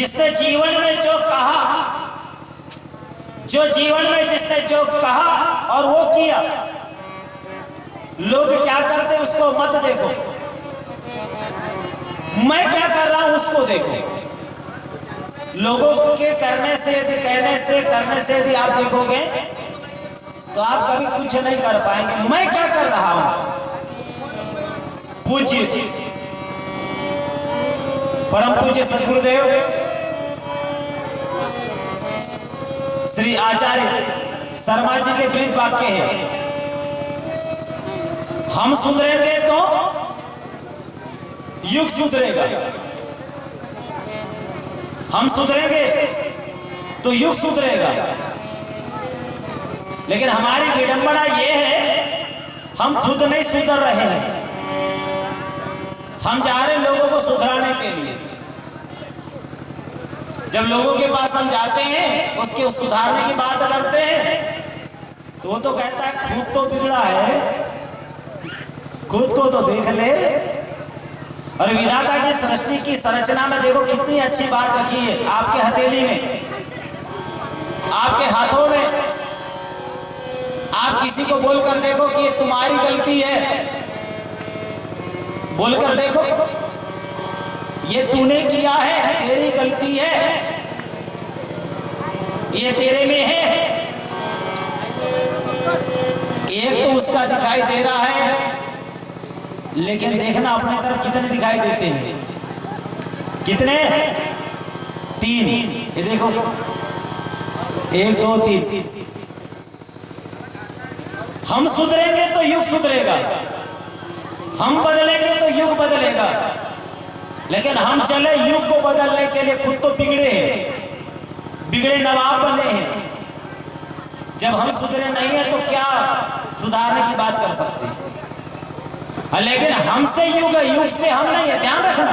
जिसने जीवन में जो कहा, जो जीवन में जिसने जो कहा और वो किया, लोग क्या करते उसको मत देखो, मैं क्या कर रहा हूं उसको देखो। लोगों के करने से यदि कहने से करने से यदि आप देखोगे तो आप कभी कुछ नहीं कर पाएंगे। मैं क्या कर रहा हूं? पूज्य परम पूज्य सद्गुरुदेव श्री आचार्य शर्मा जी के वृद्ध वाक्य है, हम सुधरेंगे तो युग सुधरेगा, हम सुधरेंगे तो युग सुधरेगा। लेकिन हमारी विडंबना यह है हम खुद नहीं सुधर रहे हैं, हम जा रहे लोगों को सुधराने के लिए। जब लोगों के पास हम जाते हैं उसके सुधारने की बात करते हैं तो वो तो कहता है खुद तो बिगड़ा है, खुद को तो देख ले। और विधाता की सृष्टि की संरचना में देखो कितनी अच्छी बात रखी है, आपके हथेली में, आपके हाथों में। आप किसी को बोलकर देखो कि ये तुम्हारी गलती है, बोलकर देखो ये तूने किया है, तेरी गलती है, ये तेरे में है। एक तो उसका दिखाई दे रहा है, लेकिन देखना अपने तरफ कितने दिखाई देते हैं, कितने? 3। ये देखो 1 2 3। हम सुधरेंगे तो युग सुधरेगा, हम बदलेंगे तो युग बदलेगा। लेकिन हम चले युग को बदलने के लिए खुद तो बिगड़े हैं, बिगड़े नवाब बने हैं। जब हम सुधरे नहीं है तो क्या सुधारने की बात कर सकते हैं? लेकिन हमसे युग है, युग से हम नहीं है, ध्यान रखना।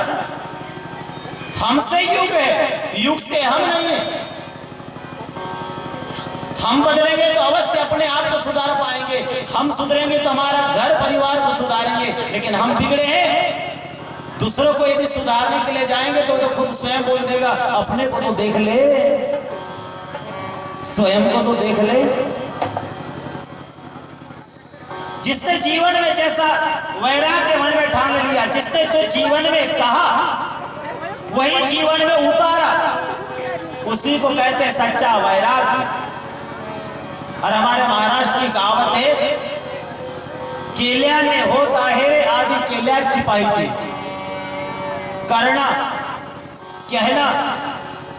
हमसे युग है, युग से हम नहीं है। हम बदलेंगे तो अवश्य अपने आप को सुधार पाएंगे, हम सुधरेंगे तो हमारा घर परिवार को सुधारेंगे। लेकिन हम बिगड़े हैं, दूसरों को यदि सुधारने के लिए जाएंगे तो खुद स्वयं बोल देगा अपने को तो देख ले, स्वयं को तो देख ले। जिसने जीवन में जैसा वैराग्य मन में ठान लिया, जिसने जो जीवन में कहा वही जीवन में उतारा, उसी को कहते हैं सच्चा वैराग्य। और हमारे महाराष्ट्र की कहावत है, केल्या ने होता है आदि केल्या छिपाई थी। करना, कहना,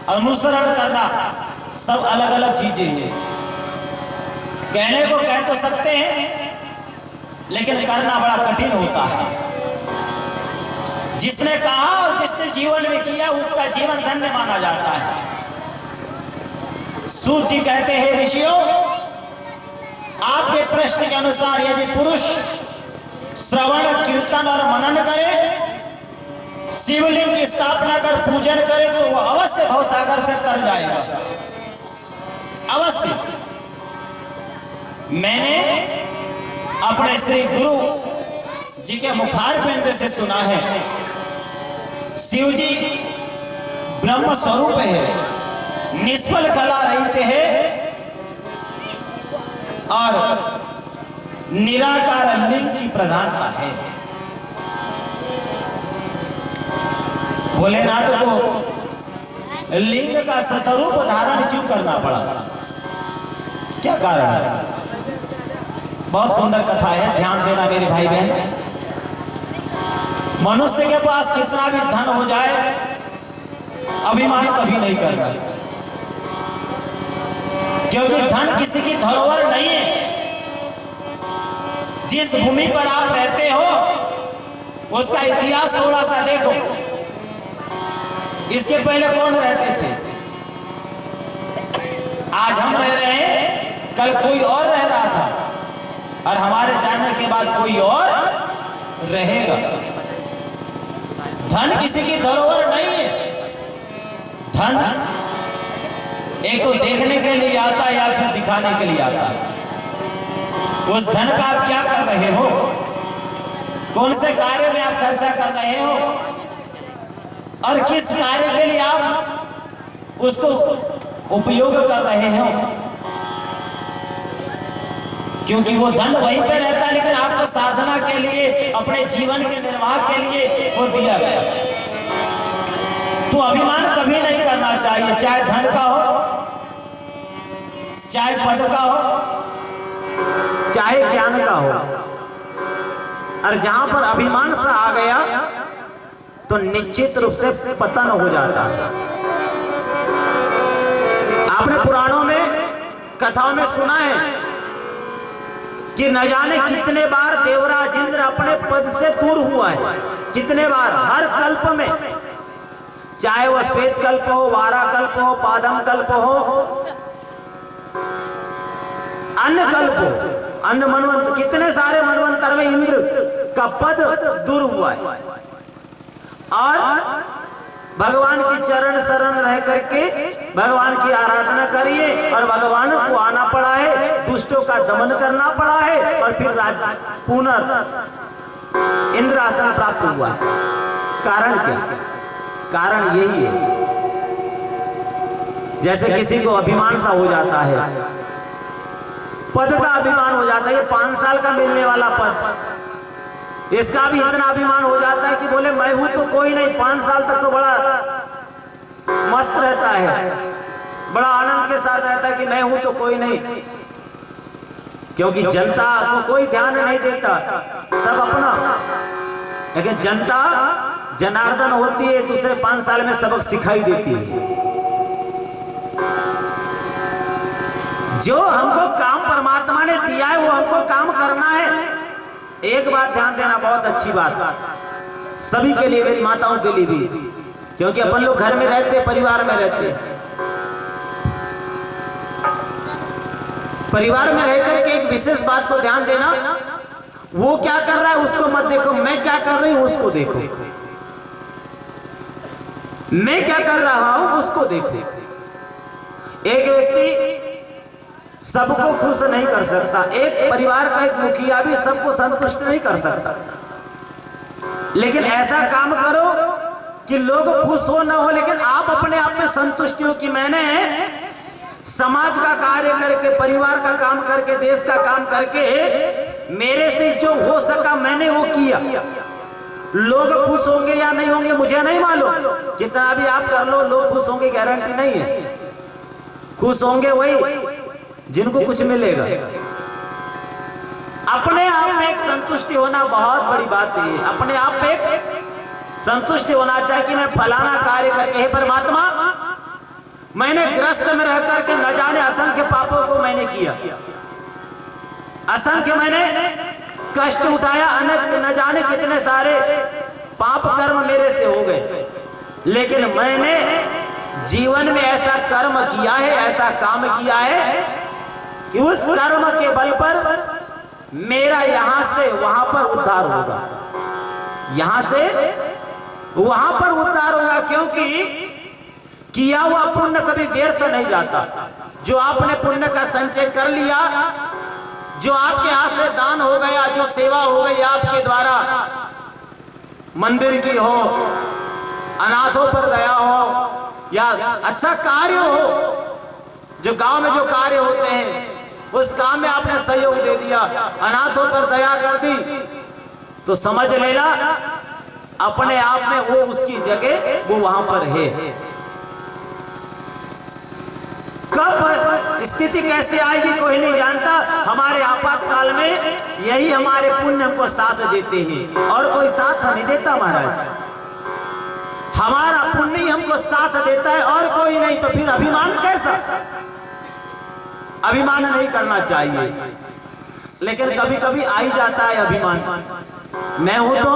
अनुसरण करना सब अलग अलग चीजें हैं। कहने को कह तो सकते हैं, लेकिन करना बड़ा कठिन होता है। जिसने कहा और जिसने जीवन में किया उसका जीवन धन्य माना जाता है। सूत जी कहते हैं, ऋषियों आपके प्रश्न के अनुसार यदि पुरुष श्रवण कीर्तन और मनन करे, शिवलिंग की स्थापना कर पूजन करे तो वह अवश्य भवसागर से तर जाएगा, अवश्य। मैंने अपने श्री गुरु जी के मुखार बिंद से सुना है, शिव जी ब्रह्म स्वरूप है, निष्फल कला रहते हैं और निराकार लिंग की प्रधानता है। भोलेनाथ को लिंग का स्वरूप धारण क्यों करना पड़ा, क्या कारण है? बहुत सुंदर कथा है, ध्यान देना मेरे भाई बहन। मनुष्य के पास कितना भी धन हो जाए, अभिमान कभी नहीं करना, क्योंकि धन किसी की धरोहर नहीं है। जिस भूमि पर आप रहते हो उसका इतिहास थोड़ा सा देखो, इसके पहले कौन रहते थे? आज हम रह रहे हैं, कल कोई और रह रहा था, और हमारे जाने के बाद कोई और रहेगा। धन किसी की धरोहर नहीं है। धन एक तो देखने के लिए आता है या फिर दिखाने के लिए आता है। उस धन का आप क्या कर रहे हो, कौन से कार्य में आप खर्चा कर रहे हो, और किस कार्य के लिए आप उसको उपयोग कर रहे हैं, क्योंकि वो धन वहीं पे रहता है, लेकिन आपको साधना के लिए, अपने जीवन के निर्वाह के लिए वो दिया गया। तो अभिमान कभी नहीं करना चाहिए, चाहे धन का हो, चाहे पद का हो, चाहे ज्ञान का हो। और जहां पर अभिमान सा आ गया तो निश्चित रूप से पतन हो जाता है। आपने पुराणों में, कथाओं में सुना है कि न जाने कितने बार देवराज इंद्र अपने पद से दूर हुआ है, कितने बार, हर कल्प में, चाहे वह श्वेत कल्प हो, वारा कल्प हो, पादम कल्प हो, अन्य कल्प हो, अन्य मनवंतर, कितने सारे मनवंतर में इंद्र का पद दूर हुआ है। और भगवान की चरण शरण रह करके भगवान की आराधना करिए और भगवान को आना पड़ा है, दुष्टों का दमन करना पड़ा है और फिर पुनः इंद्रासन प्राप्त हुआ है। कारण क्या? कारण यही है, जैसे किसी को अभिमान सा हो जाता है, पद का अभिमान हो जाता है, ये 5 साल का मिलने वाला पद, इसका भी इतना अभिमान हो जाता है कि बोले मैं हूं तो कोई नहीं, 5 साल तक तो बड़ा मस्त रहता है, बड़ा आनंद के साथ रहता है कि मैं हूं तो कोई नहीं, क्योंकि जनता को कोई ध्यान नहीं देता, सब अपना। लेकिन जनता जनार्दन होती है, दूसरे 5 साल में सबक सिखाई देती है। जो हमको काम परमात्मा ने दिया है वो हमको काम करना है। एक बात ध्यान देना, बहुत अच्छी बात, सभी के लिए, मेरी माताओं के लिए भी, क्योंकि अपन लोग घर में रहते, परिवार में रहते, परिवार में रहकर के एक विशेष बात को ध्यान देना, वो क्या कर रहा है उसको मत देखो, मैं क्या कर रही हूं उसको देखो, मैं क्या कर रहा हूं उसको देखो। एक व्यक्ति सबको खुश नहीं कर सकता, एक परिवार का एक मुखिया भी सबको संतुष्ट नहीं कर सकता, लेकिन ऐसा काम करो कि लोग खुश हो ना हो, लेकिन आप अपने आप में संतुष्ट हो कि मैंने समाज का कार्य करके, परिवार का काम करके, देश का काम करके, मेरे से जो हो सका मैंने वो किया। लोग खुश होंगे या नहीं होंगे मुझे नहीं मालूम, जितना भी आप कर लो, लोग खुश होंगे गारंटी नहीं है। खुश होंगे वही जिनको कुछ मिलेगा। अपने आप में एक संतुष्टि होना बहुत बड़ी बात है। अपने आप में एक संतुष्टि होना चाहिए कि मैं फलाना कार्य करके, हे परमात्मा, मैंने ग्रस्त में रह करके न जाने असंख्य पापों को मैंने किया, असंख्य मैंने कष्ट उठाया, अनेक न जाने कितने सारे पाप कर्म मेरे से हो गए, लेकिन मैंने जीवन में ऐसा कर्म किया है, ऐसा काम किया है कि उस कर्म के बल पर मेरा यहां से वहां पर उद्धार होगा, यहां से वहां पर उद्धार होगा, क्योंकि किया हुआ पुण्य कभी व्यर्थ नहीं जाता। जो आपने पुण्य का संचय कर लिया, जो आपके हाथ से दान हो गया, जो सेवा हो गई आपके द्वारा, मंदिर की हो, अनाथों पर दया हो, या अच्छा कार्य हो, जो गांव में जो कार्य होते हैं उस काम में आपने सहयोग दे दिया, अनाथों पर दया कर दी, तो समझ लेना अपने आप में वो उसकी जगह वो वहां पर है। कब स्थिति कैसे आएगी कोई नहीं जानता। हमारे आपातकाल में यही हमारे पुण्य हमको साथ देते हैं, और कोई साथ नहीं देता महाराज। हमारा पुण्य ही हमको साथ देता है और कोई नहीं, तो फिर अभिमान कैसा? अभिमान नहीं करना चाहिए, लेकिन कभी कभी आ ही जाता है अभिमान। मैं हूं तो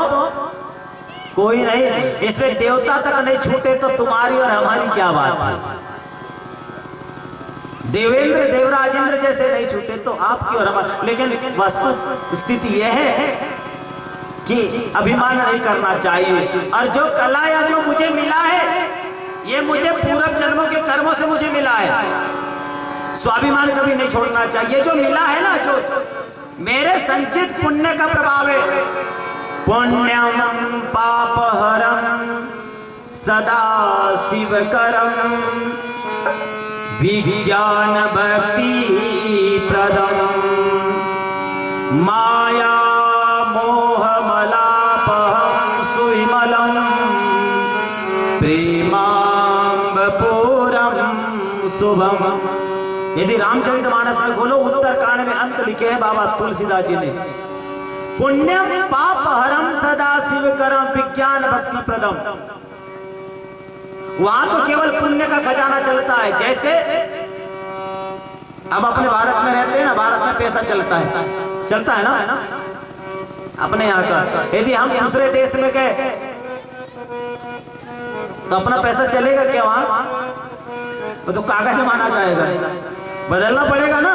कोई नहीं, इसमें देवता तक नहीं छूटे तो तुम्हारी और हमारी क्या बात है। देवेंद्र देवराज इंद्र जैसे नहीं छूटे तो आपकी और हमारी, लेकिन वस्तु स्थिति यह है कि अभिमान नहीं करना चाहिए। और जो कला या जो मुझे मिला है, ये मुझे पूर्व जन्मों के कर्मों से मुझे मिला है, स्वाभिमान कभी नहीं छोड़ना चाहिए। जो मिला है ना, जो मेरे संचित पुण्य का प्रभाव है, पुण्यम पापहरम सदा शिवकरम विज्ञान भक्ति प्रदम माया मोह मलापहम सुविमलम प्रेमाम्बपूरम शुभम। यदि रामचरितमानस में खोलो, उत्तरकांड में अंत लिखे हैं बाबा तुलसीदास जी ने, पुण्यम पाप हरम सदा शिव करम विज्ञान भक्ति प्रदम। वहां तो केवल पुण्य का खजाना चलता है। जैसे अब अपने भारत में रहते हैं ना, भारत में पैसा चलता है ना अपने यहाँ का। यदि हम दूसरे देश में गए तो अपना पैसा चलेगा क्या वहां? तो कागज माना जाएगा, बदलना पड़ेगा ना।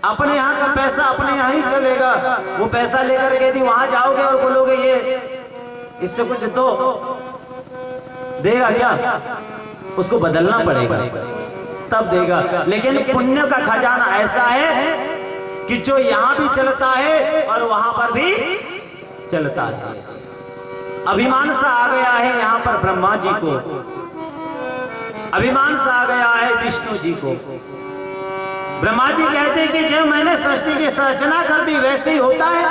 अपने यहाँ का पैसा अपने यहाँ ही चलेगा। वो पैसा लेकर के यदि वहां जाओगे और बोलोगे ये इससे कुछ दो, देगा क्या? उसको बदलना पड़ेगा तब देगा। लेकिन पुण्य का खजाना ऐसा है कि जो यहां भी चलता है और वहां पर भी चलता है। अभिमान सा आ गया है यहां पर ब्रह्मा जी को, अभिमान सा आ गया है विष्णु जी को। ब्रह्मा जी कहते हैं कि जब मैंने सृष्टि की रचना कर दी वैसे ही होता है।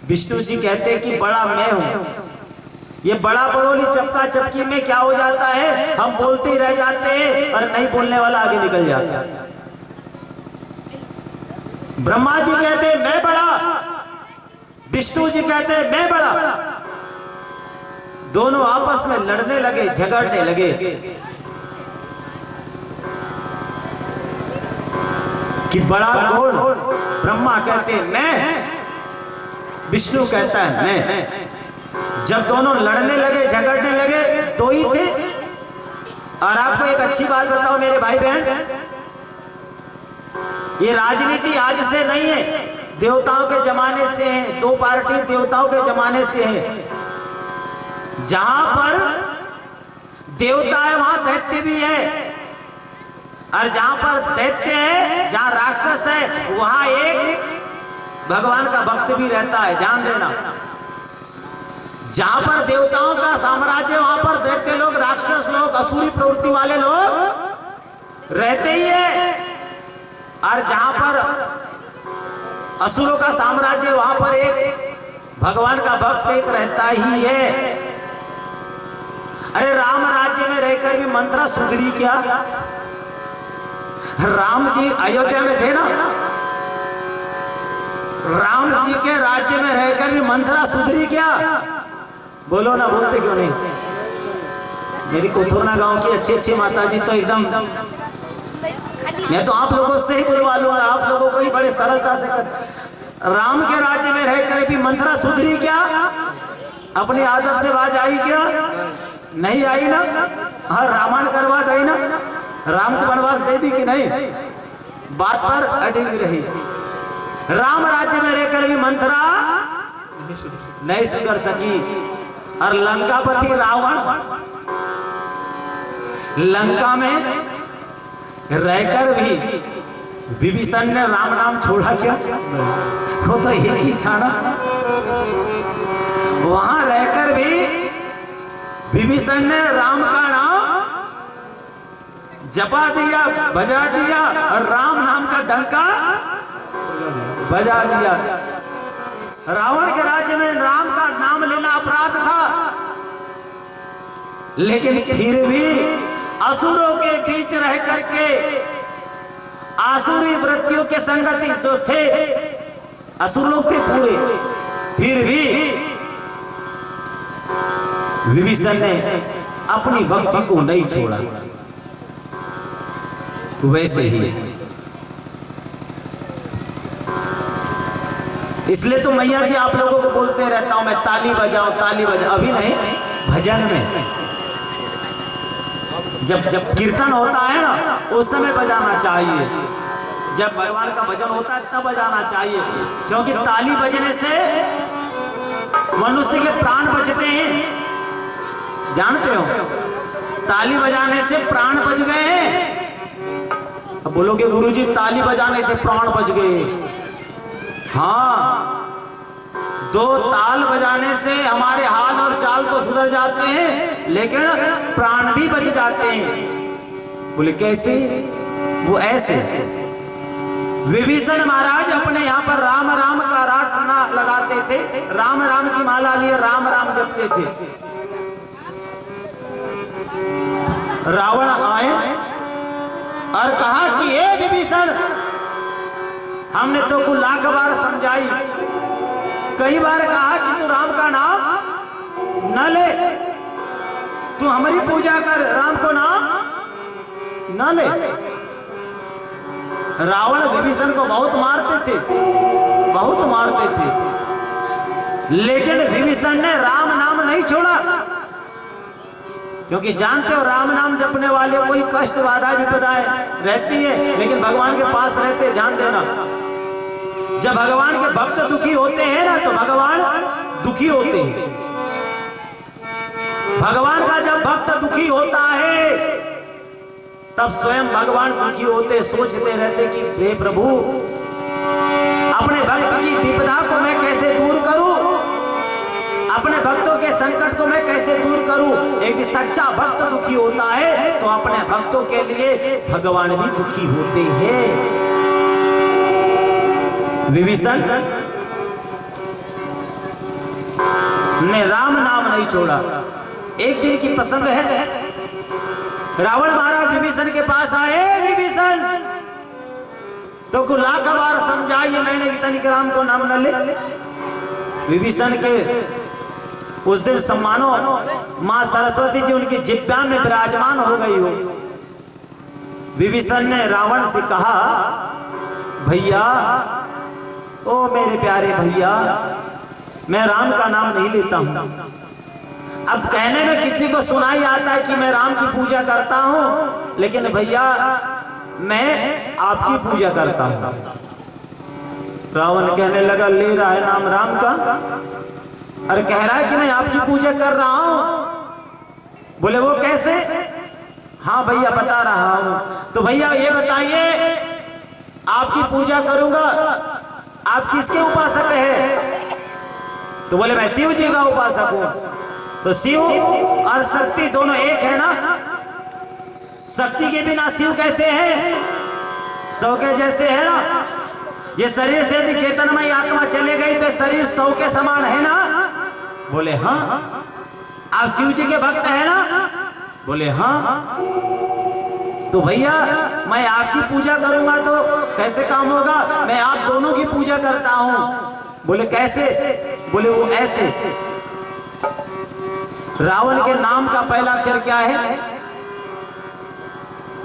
विष्णु जी कहते हैं कि बड़ा मैं हूं। ये बड़ा बड़ोली चपका चपकी में क्या हो जाता है, हम बोलते ही रह जाते हैं और नहीं बोलने वाला आगे निकल जाता है। ब्रह्मा जी कहते हैं मैं बड़ा, विष्णु जी कहते हैं मैं बड़ा। दोनों आपस में लड़ने लगे, झगड़ने लगे कि बड़ा कौन? ब्रह्मा कहते हैं मैं, विष्णु कहता है मैं। जब दोनों लड़ने लगे, झगड़ने लगे, दो ही थे। और आपको एक अच्छी बात बताओ मेरे भाई बहन, ये राजनीति आज से नहीं है, देवताओं के जमाने से है। दो पार्टी देवताओं के जमाने से है। जहां पर देवता है वहां दैत्य भी है, और जहां पर दैत्य है, जहां राक्षस है, वहां एक भगवान का भक्त भी रहता है। ध्यान देना, जहां पर देवताओं का साम्राज्य वहां पर दैत्य लोग, राक्षस लोग, असुरी प्रवृत्ति वाले लोग रहते ही है। और जहां पर असुरों का साम्राज्य वहां पर एक भगवान का भक्त एक रहता ही है। अरे राम राज्य में रहकर भी मंत्रा सुधरी क्या? राम जी अयोध्या में थे ना, राम जी के राज्य में रहकर भी मंत्रा सुधरी क्या? बोलो ना, बोलते क्यों नहीं? मेरी कोथुरना गांव की अच्छी अच्छी माता जी तो एकदम, मैं तो आप लोगों से ही बुलवा लूंगा, आप लोगों को ही बड़े सरलता से राम के राज्य में रहकर भी मंत्रा सुधरी क्या? अपनी आदत से बाज आई क्या? नहीं आई ना। हाँ, रामायण करवा दी ना, राम को वनवास दे दी कि नहीं? बात पर अडिग रही। राम राज्य में रहकर भी मंत्रा नहीं सुधर सकी। और लंकापति रावण लंका में रहकर भी विभीषण ने राम नाम छोड़ा क्या? वो तो एक ही था ना। वहां रहकर भी विभीषण ने राम का नाम जपा दिया, बजा दिया, और राम नाम का डंका बजा दिया। रावण के राज्य में राम का नाम लेना अपराध था, लेकिन फिर भी असुरों के बीच रह करके आसुरी वृत्तियों के संगति तो थे, असुर लोग थे पूरे, फिर भी विभीषण ने अपनी भक्ति को नहीं छोड़ा। वैसे ही इसलिए तो मैया जी आप लोगों को बोलते रहता हूं मैं, ताली बजाओ ताली बजाओ। अभी नहीं, भजन में जब कीर्तन होता है ना उस समय बजाना चाहिए। जब भगवान का भजन होता है तब बजाना चाहिए, क्योंकि ताली बजने से मनुष्य के प्राण बचते हैं। जानते हो, ताली बजाने से प्राण बच गए हैं। अब बोलोगे गुरुजी ताली बजाने से प्राण बच गए। हाँ, दो ताल बजाने से हमारे हाल और चाल तो सुधर जाते हैं, लेकिन प्राण भी बच जाते हैं। बोले कैसे? वो ऐसे, विभीषण महाराज अपने यहाँ पर राम राम का राटना लगाते थे, राम राम की माला लिए राम राम जपते थे। रावण आए और कहा कि हे विभीषण, हमने तो को लाख बार समझाई, कई बार कहा कि तू राम का नाम न ले, तू हमारी पूजा कर, राम को नाम न ले। रावण विभीषण को बहुत मारते थे, बहुत मारते थे, लेकिन विभीषण ने राम नाम नहीं छोड़ा, क्योंकि जानते हो राम नाम जपने वाले कोई कष्ट बाधा विपदाएं रहती है, लेकिन भगवान के पास रहते। ध्यान देना, जब भगवान के भक्त दुखी होते हैं ना, तो भगवान दुखी होते हैं। भगवान का जब भक्त दुखी होता है, तब स्वयं भगवान दुखी होते, सोचते रहते कि हे प्रभु, अपने भक्त की विपदा को मैं कैसे दूर करूं, अपने भक्तों के संकट को मैं कैसे दूर करूं। एक सच्चा भक्त दुखी होता है तो अपने भक्तों के लिए भगवान भी दुखी होते हैं। विभीषण ने राम नाम नहीं छोड़ा। एक दिन की प्रसंग है, रावण महाराज विभीषण के पास आए, विभीषण तो को लाख बार समझाइए मैंने तनिक राम को नाम न ले। विभीषण के उस दिन सम्मानो मां सरस्वती जी उनकी जिब्या में विराजमान हो गई हो। विभीषण ने रावण से कहा, भैया, ओ मेरे प्यारे भैया, मैं राम का नाम नहीं लेता हूं। अब कहने में किसी को सुनाई आता है कि मैं राम की पूजा करता हूं, लेकिन भैया मैं आपकी पूजा करता हूं। रावण कहने लगा, ले रहा है नाम राम का और कह रहा है कि मैं आपकी पूजा कर रहा हूं। बोले वो कैसे? हाँ भैया बता रहा हूं। तो भैया ये बताइए, आपकी पूजा करूंगा, आप किसके उपासक हैं? तो बोले मैं शिव जी का उपासक हूं। तो शिव और शक्ति दोनों एक है ना? शक्ति के बिना शिव कैसे है? सौ के जैसे है ना? ये शरीर से यदि चेतनमय आत्मा चले गई तो शरीर सौ के समान है ना? बोले हाँ। आप शिव जी के भक्त है ना? बोले हाँ। तो भैया मैं आपकी पूजा करूंगा तो कैसे काम होगा? मैं आप दोनों की पूजा करता हूं। बोले कैसे? बोले वो ऐसे। रावण के नाम का पहला अक्षर क्या है?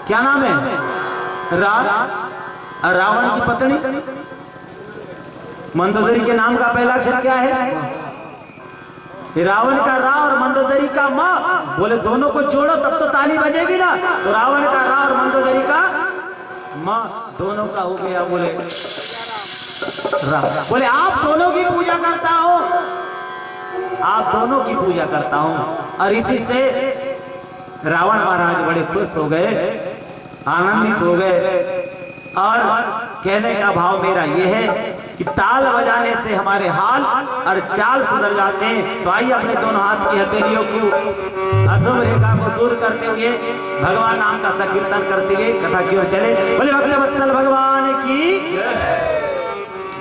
क्या नाम है? रा। और रावण की पत्नी मंदोदरी के नाम का पहला अक्षर क्या है? रावण का रा और मंदोदरी का मां। बोले दोनों को जोड़ो तब तो ताली बजेगी ना। तो रावण का रा और मंदोदरी का मां, दोनों का हो गया। बोले रा। बोले आप दोनों की पूजा करता हूं, आप दोनों की पूजा करता हूं। और इसी से रावण महाराज बड़े खुश हो गए, आनंदित हो गए। और कहने का भाव मेरा यह है कि ताल बजाने से हमारे हाल और चाल सुधर जाते हैं। तो आइए अपने दोनों हाथ की हथेलियों को अशुभ रेखा को दूर करते हुए भगवान नाम का संकीर्तन करते हुए कथा की ओर चले। बोले भक्त वत्सल भगवान की,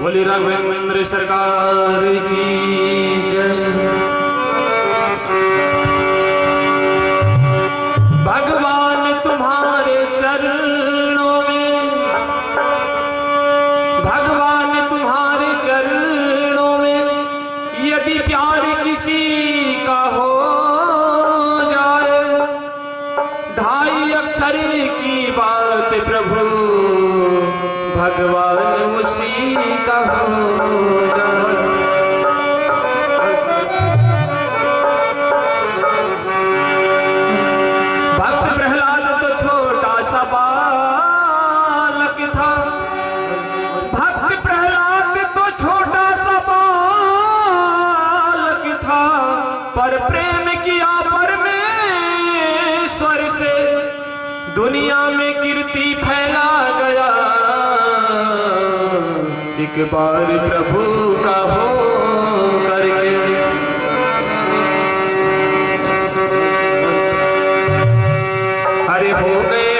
बोले राघवेंद्र सरकार की जय। भगवान तुम्हारे चरणों में, भगवान तुम्हारे चरणों में यदि प्यार किसी का हो जाए, ढाई अक्षर की बात प्रभु भगवान उसी का हो जाए। भक्त प्रहलाद तो छोटा सा बालक था, भक्त प्रहलाद तो छोटा सा बालक था, पर प्रेम किया परमेश्वर से दुनिया में कीर्ति फैला गया। एक बार प्रभु का हो करके हरे हो गए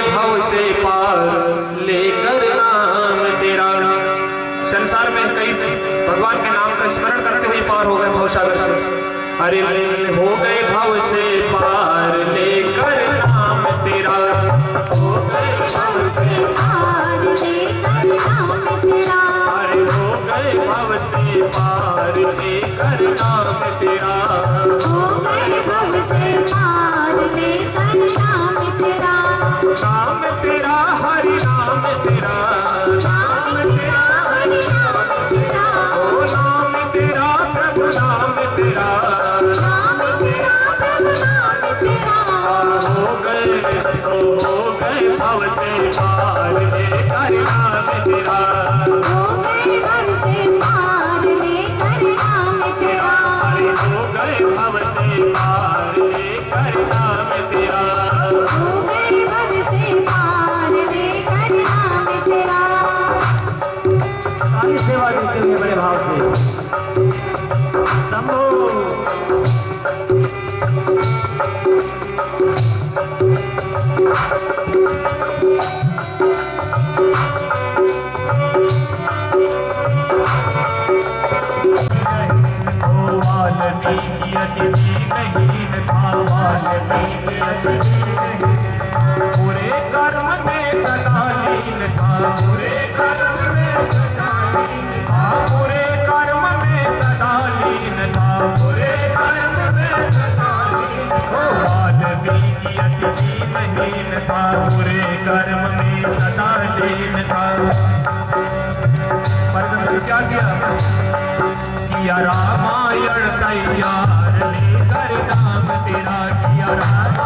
अरे हो गए भव से पार लेकर नाम तेरा, हो गए भव से पार लेकर नाम तेरा, अरे हो गए भव से पार लेकर नाम तेरा, हो गए भव से पार लेकर नाम तेरा, नाम तेरा हरि नाम तेरा, नाम तेरा हरि नाम तेरा, ओ नाम तेरा प्रभु नाम तेरा, नाम तेरा प्रभु नाम तेरा, हो गए भव से पार लेकर नाम तेरा, हो गए भव से पार लेकर नाम तेरा, अरे हो गए भव से पार लेकर नाम तेरा, हो गए भव से पार लेकर नाम तेरा। सारी सेवा देते हुए बड़े भाव से शंभो। पूरे कर्म में सदा लीन था, पूरे कर्म में सदा लीन था, पूरे कर्म में सदा लीन था, पूरे कर्म में सदा लीन था, वाल्मीकि की अति दीनहीन था, पूरे कर्म में सदा लीन था। परंतु क्या किया रामायण तैयार लेकर नाम तेरा, किया रामायण